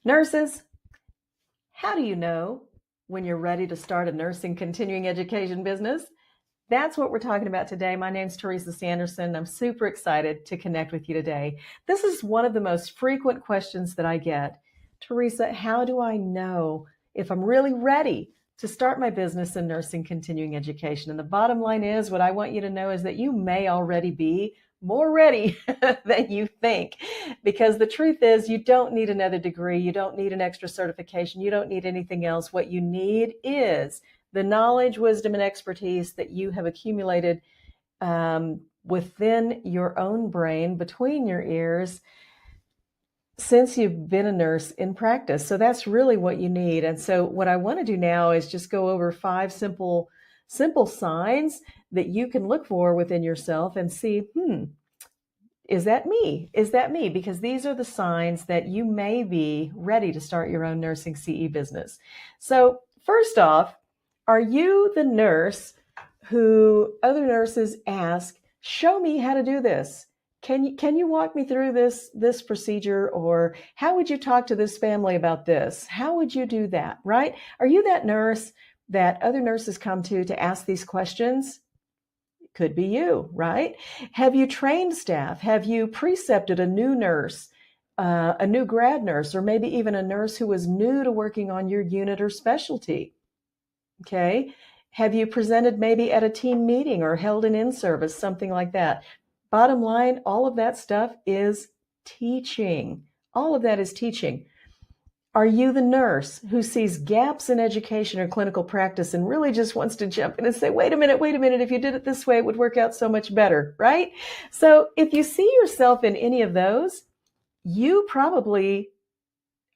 Nurses, how do you know when you're ready to start a nursing continuing education business? That's what we're talking about today. My name's Teresa Sanderson. I'm super excited to connect with you today. This is one of the most frequent questions that I get. Teresa, how do I know if I'm really ready to start my business in nursing continuing education? And the bottom line is, what I want you to know is that you may already be more ready than you think. Because the truth is, you don't need another degree. You don't need an extra certification. You don't need anything else. What you need is the knowledge, wisdom, and expertise that you have accumulated within your own brain, between your ears, since you've been a nurse in practice. So that's really what you need. And so what I want to do now is just go over 5 simple signs that you can look for within yourself and see, is that me? Is that me? Because these are the signs that you may be ready to start your own nursing CE business. So first off, are you the nurse who other nurses ask, show me how to do this? Can you walk me through this procedure? Or how would you talk to this family about this? How would you do that, right? Are you that nurse that other nurses come to ask these questions? Could be you, right? Have you trained staff? Have you precepted a new nurse, a new grad nurse, or maybe even a nurse who was new to working on your unit or specialty? Okay. Have you presented maybe at a team meeting or held an in-service, something like that? Bottom line, all of that stuff is teaching. All of that is teaching. Are you the nurse who sees gaps in education or clinical practice and really just wants to jump in and say, wait a minute, if you did it this way, it would work out so much better, right? So if you see yourself in any of those, you probably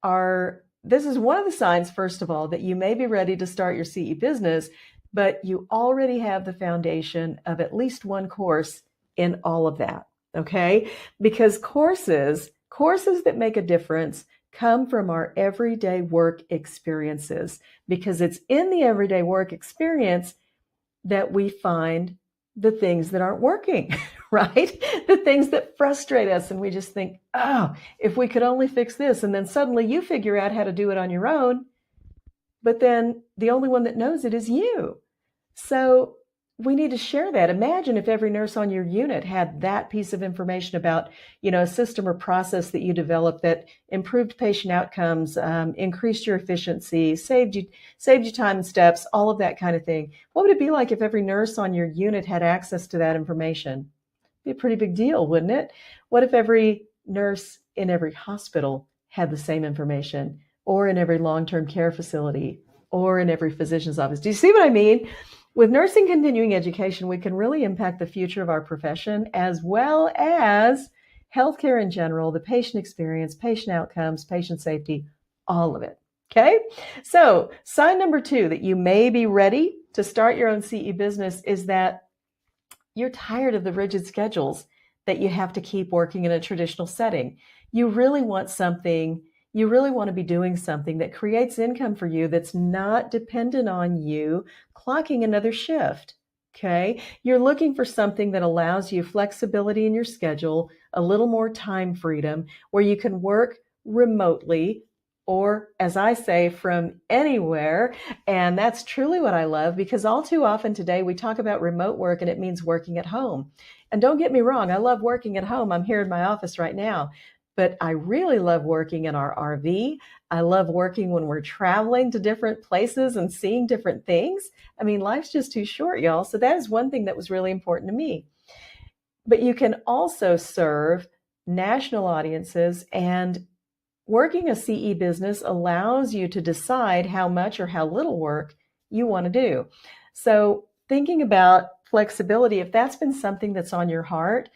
are, this is one of the signs, first of all, that you may be ready to start your CE business, but you already have the foundation of at least one course in all of that, okay? Because courses that make a difference come from our everyday work experiences, because it's in the everyday work experience that we find the things that aren't working, right? The things that frustrate us. And we just think, oh, if we could only fix this. And then suddenly you figure out how to do it on your own. But then the only one that knows it is you. So we need to share that. Imagine if every nurse on your unit had that piece of information about, a system or process that you developed that improved patient outcomes, increased your efficiency, saved you time and steps, all of that kind of thing. What would it be like if every nurse on your unit had access to that information? It'd be a pretty big deal, wouldn't it? What if every nurse in every hospital had the same information, or in every long-term care facility, or in every physician's office? Do you see what I mean? With nursing continuing education, we can really impact the future of our profession, as well as healthcare in general, the patient experience, patient outcomes, patient safety, all of it. Okay? So sign number 2 that you may be ready to start your own CE business is that you're tired of the rigid schedules that you have to keep working in a traditional setting. You really want to be doing something that creates income for you that's not dependent on you clocking another shift, okay? You're looking for something that allows you flexibility in your schedule, a little more time freedom, where you can work remotely, or, as I say, from anywhere. And that's truly what I love, because all too often today we talk about remote work and it means working at home. And don't get me wrong, I love working at home. I'm here in my office right now. But I really love working in our RV. I love working when we're traveling to different places and seeing different things. I mean, life's just too short, y'all. So that is one thing that was really important to me. But you can also serve national audiences, and working a CE business allows you to decide how much or how little work you want to do. So thinking about flexibility, if that's been something that's on your heart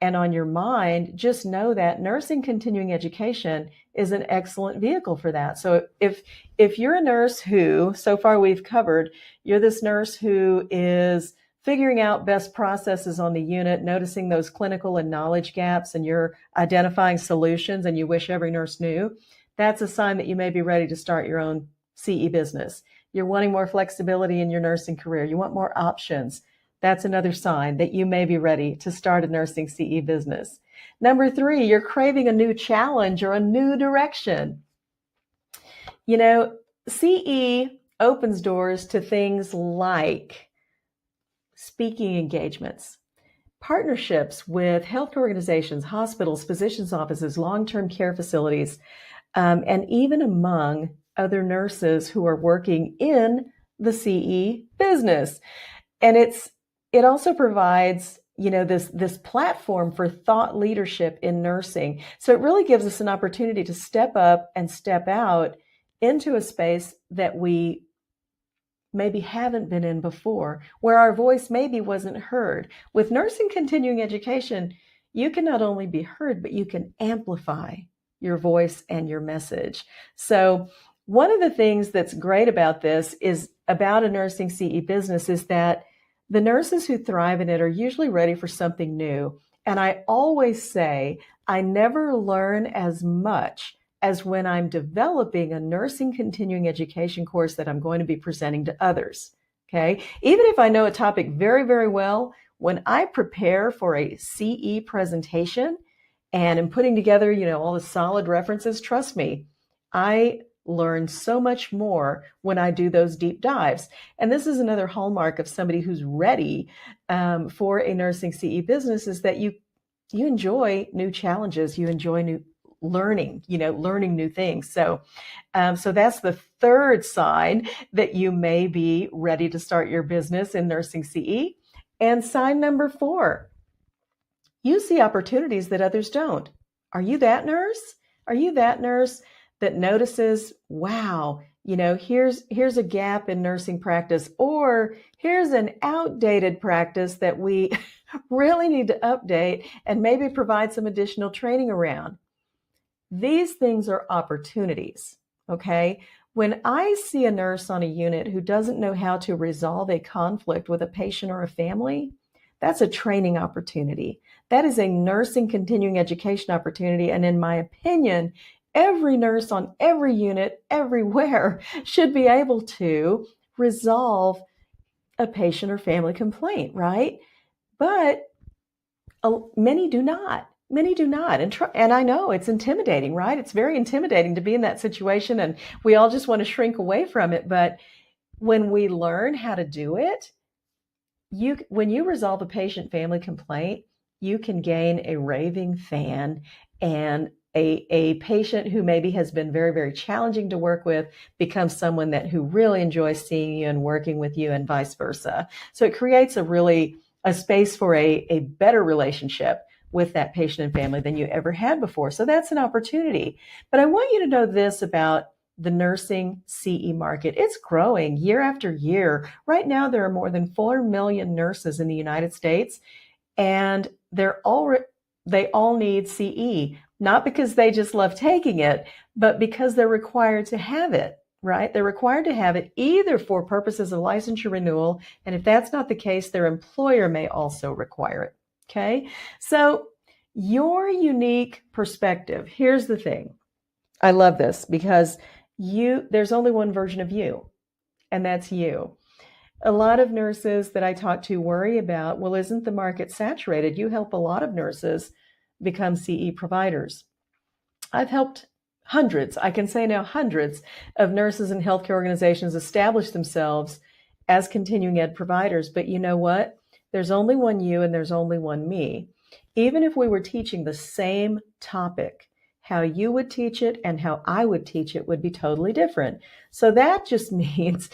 and on your mind, just know that nursing continuing education is an excellent vehicle for that. So if you're a nurse who, so far we've covered, you're this nurse who is figuring out best processes on the unit, noticing those clinical and knowledge gaps, and you're identifying solutions and you wish every nurse knew, that's a sign that you may be ready to start your own CE business. You're wanting more flexibility in your nursing career. You want more options. That's another sign that you may be ready to start a nursing CE business. Number 3, you're craving a new challenge or a new direction. You know, CE opens doors to things like speaking engagements, partnerships with health organizations, hospitals, physicians' offices, long-term care facilities, and even among other nurses who are working in the CE business. And it also provides, this platform for thought leadership in nursing. So it really gives us an opportunity to step up and step out into a space that we maybe haven't been in before, where our voice maybe wasn't heard. With nursing continuing education, you can not only be heard, but you can amplify your voice and your message. So one of the things that's great about this is about a nursing CE business is that the nurses who thrive in it are usually ready for something new. And I always say, I never learn as much as when I'm developing a nursing continuing education course that I'm going to be presenting to others. Okay. Even if I know a topic very, very well, when I prepare for a CE presentation and am putting together, all the solid references, trust me, I learn so much more when I do those deep dives. And this is another hallmark of somebody who's ready for a nursing CE business is that you enjoy new challenges, you enjoy new learning new things. So that's the third sign that you may be ready to start your business in nursing CE. And sign number 4, you see opportunities that others don't. Are you that nurse? Are you that nurse that notices, wow, here's a gap in nursing practice, or here's an outdated practice that we really need to update and maybe provide some additional training around? These things are opportunities, okay? When I see a nurse on a unit who doesn't know how to resolve a conflict with a patient or a family, that's a training opportunity. That is a nursing continuing education opportunity. And in my opinion, every nurse on every unit, everywhere, should be able to resolve a patient or family complaint, right? But many do not. Many do not. And I know it's intimidating, right? It's very intimidating to be in that situation, and we all just want to shrink away from it. But when we learn how to do it, when you resolve a patient family complaint, you can gain a raving fan, and a patient who maybe has been very, very challenging to work with becomes someone who really enjoys seeing you and working with you, and vice versa. So it creates a space for a better relationship with that patient and family than you ever had before. So that's an opportunity. But I want you to know this about the nursing CE market. It's growing year after year. Right now, there are more than 4 million nurses in the United States, and they all need CE, not because they just love taking it, but because they're required to have it, right? They're required to have it either for purposes of licensure renewal, and if that's not the case, their employer may also require it, okay? So your unique perspective, here's the thing. I love this because there's only one version of you, and that's you. A lot of nurses that I talk to worry about, well, isn't the market saturated? You help a lot of nurses become CE providers. I've helped hundreds, I can say now hundreds of nurses and healthcare organizations establish themselves as continuing ed providers. But you know what? There's only one you and there's only one me. Even if we were teaching the same topic, how you would teach it and how I would teach it would be totally different. So that just means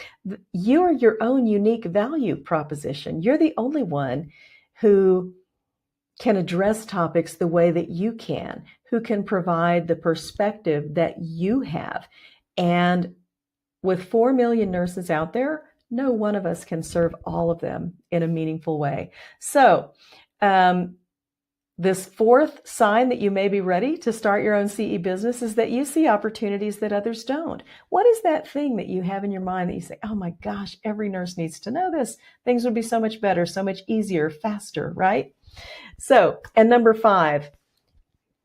you're your own unique value proposition. You're the only one who can address topics the way that you can, who can provide the perspective that you have. And with 4 million nurses out there, no one of us can serve all of them in a meaningful way. So, this fourth sign that you may be ready to start your own CE business is that you see opportunities that others don't. What is that thing that you have in your mind that you say, oh my gosh, every nurse needs to know this. Things would be so much better, so much easier, faster, right? So, and number 5,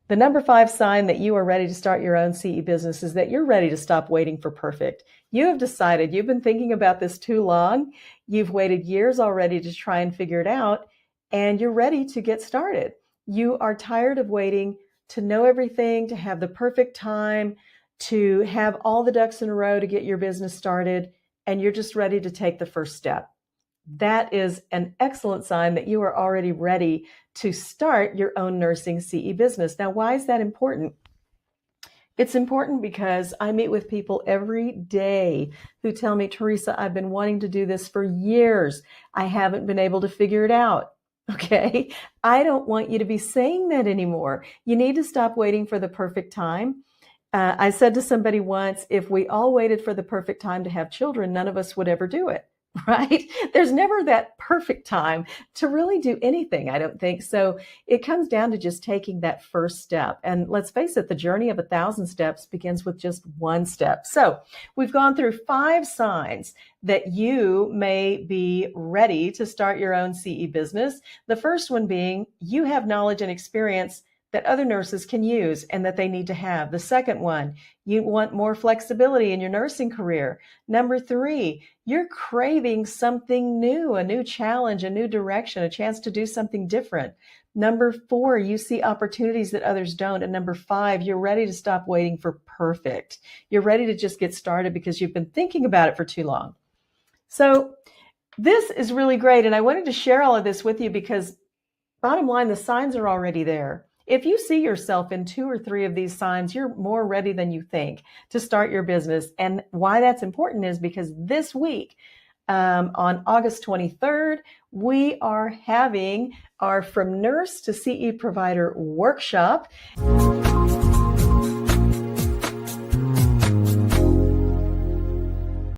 the number 5 sign that you are ready to start your own CE business is that you're ready to stop waiting for perfect. You have decided you've been thinking about this too long. You've waited years already to try and figure it out, and you're ready to get started. You are tired of waiting to know everything, to have the perfect time, to have all the ducks in a row to get your business started, and you're just ready to take the first step. That is an excellent sign that you are already ready to start your own nursing CE business. Now, why is that important? It's important because I meet with people every day who tell me, Teresa, I've been wanting to do this for years. I haven't been able to figure it out. Okay. I don't want you to be saying that anymore. You need to stop waiting for the perfect time. I said to somebody once, if we all waited for the perfect time to have children, none of us would ever do it. Right? There's never that perfect time to really do anything, I don't think. So it comes down to just taking that first step. And let's face it, the journey of 1,000 steps begins with just one step. So we've gone through 5 signs that you may be ready to start your own CE business. The first one being you have knowledge and experience that other nurses can use and that they need to have. The second one, you want more flexibility in your nursing career. Number 3, you're craving something new, a new challenge, a new direction, a chance to do something different. Number 4, you see opportunities that others don't. And number 5, you're ready to stop waiting for perfect. You're ready to just get started because you've been thinking about it for too long. So this is really great. And I wanted to share all of this with you because bottom line, the signs are already there. If you see yourself in 2 or 3 of these signs, you're more ready than you think to start your business. And why that's important is because this week, on August 23rd, we are having our From Nurse to CE Provider workshop.